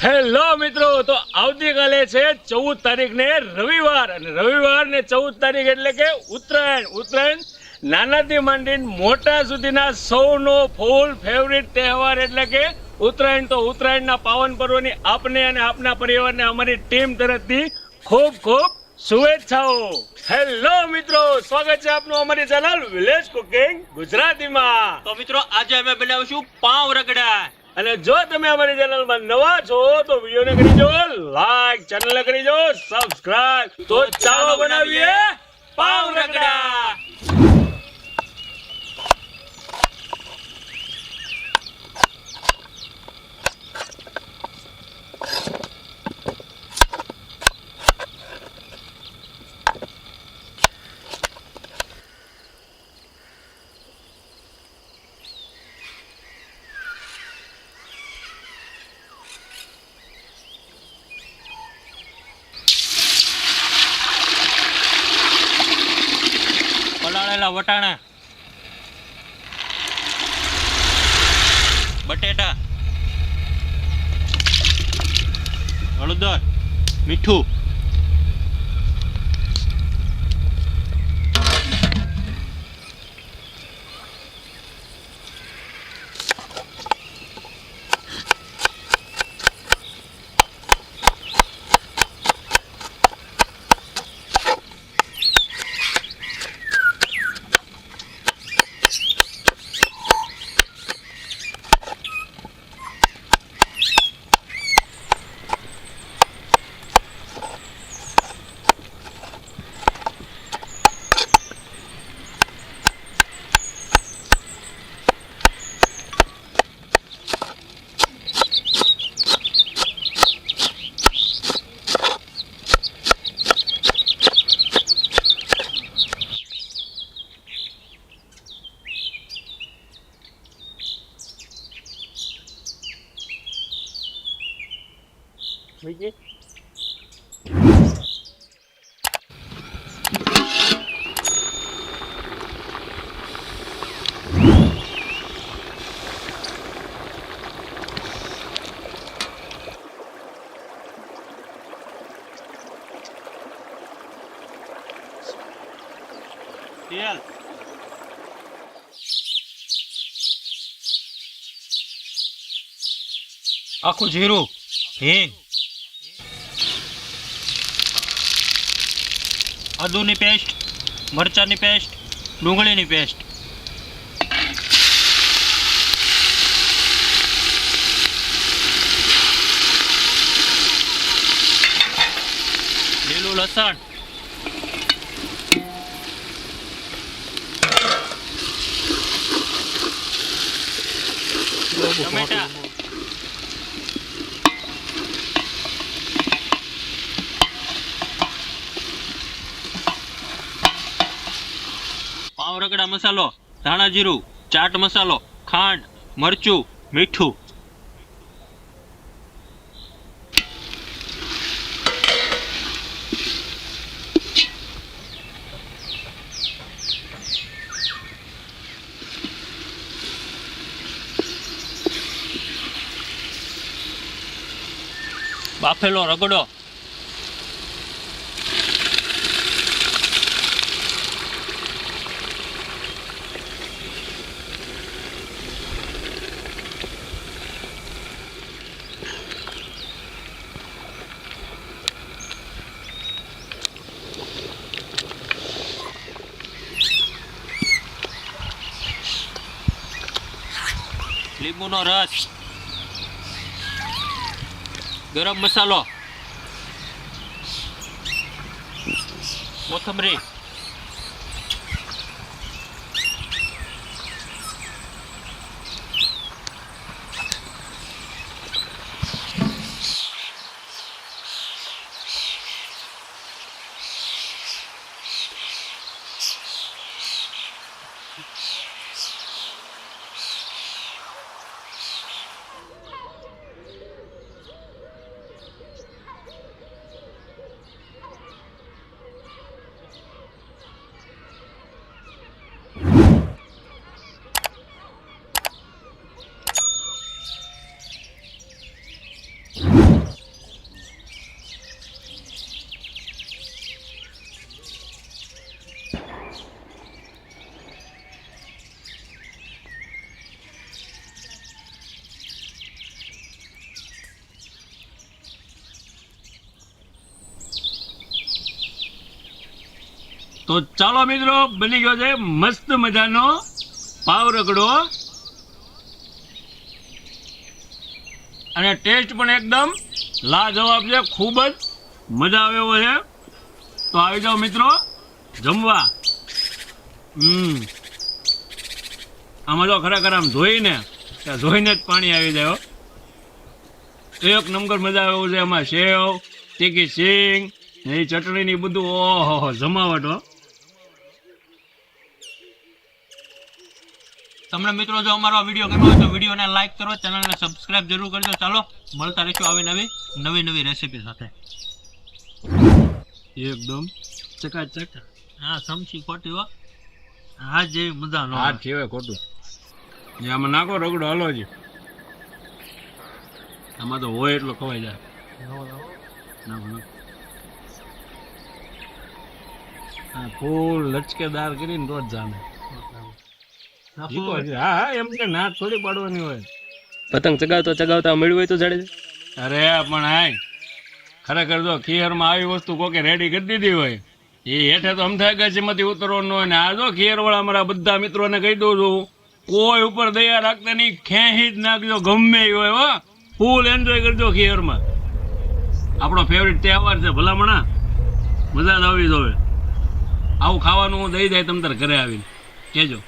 Hello મિત્રો, તો આવતીકાલે છે 14 તારીખને રવિવાર, અને રવિવાર ને 14 તારીખ એટલે કે ઉત્તરાયણ નાનાથી માંડીને મોટા સુધીના સૌનો ફૂલ ફેવરિટ તહેવાર એટલે કે ઉત્તરાયણ. તો ઉત્તરાયણના પાવન પર્વની આપને અને આપના પરિવારને અમારી ટીમ તરફથી ખૂબ ખૂબ શુભેચ્છાઓ. હેલો મિત્રો, સ્વાગત છે આપનું અમારી ચેનલ વિલેજ કુકિંગ ગુજરાતીમાં. તો મિત્રો આજે અમે બનાવીશું પાવ રગડા. અને જો તમે અમારી ચેનલમાં નવા છો તો વિડીયોને કરી દો લાઈક, ચેનલને કરી દો સબસ્ક્રાઇબ. તો ચાલો બનાવીએ પાવ રગડા. પલાળેલા વટાણા, બટેટા, હળદર, મીઠું, તેલ, આખું જીરું, હિંગ, આદુની પેસ્ટ, મરચાની પેસ્ટ, ડુંગળીની પેસ્ટ, લીલું લસણ, ટમેટા, પાવ રગડા મસાલો, ધાણા જીરું, ચાટ મસાલો, ખાંડ, મરચું, મીઠું. બાફેલો રગડો, લીંબુનો રસ, ગરમ મસાલો, કોથમરી, તો ચાલો મિત્રો, બની ગયો છે મસ્ત મજાનો પાવ રગડો અને ટેસ્ટ પણ એકદમ લાજવાબ છે, ખૂબ જ મજા આવે એવો છે. તો આવી જાઓ મિત્રો જમવા. આમાં જો ખરેખર આમ જોઈને જ પાણી આવી જાય હો. એક નંબર મજા આવે એવું છે. એમાં સેવ, તીખી સિંગ, એ ચટણી ની બધું, ઓહો જમાવટ હો. તમને મિત્રો જો અમારો વિડીયો ગમ્યો હોય તો વિડીયોને લાઈક કરો, ચેનલને સબસ્ક્રાઇબ જરૂર કરજો. ચાલો મળતા રહીશું આવી નવી રેસીપી સાથે. એકદમ ચકાચક. હા, સમસી ખોટી હો. હા, જેવી મજા નો હાથ કેવાય ખોટું. આમાં નાખો રગડો, હાલો જ. આમાં તો હોય એટલો ખવાઈ જાય. નાખો. હા, ફૂલ લચકેદાર કરીને રોજ જામે. હા, એમ કે ના થોડી પાડવાની હોય. પતંગ ચગાવતા મળ્યું હોય તો જાડે. અરે પણ હાય, ખરેખર જો ખીયરમાં આવી વસ્તુ કોકે રેડી કરી દીધી હોય, એ હેઠે તો અમથા ગેસમાંથી ઉતરવાનું હોય ને. આ જો ખીયર વાળા અમારા બધા મિત્રોને કહી દઉં છું, કોઈ ઉપર દયા રાખતા નહીં, ખેંચી જ નાખજો ગમે એ હોય. હો, ફૂલ એન્જોય કરજો ખીયરમાં. આપણો ફેવરિટ તહેવાર છે ભલામણા, મજા જ આવી જોવે. આવું ખાવાનું હું દઈ જાય તમ તાર ઘરે આવીને કહેજો.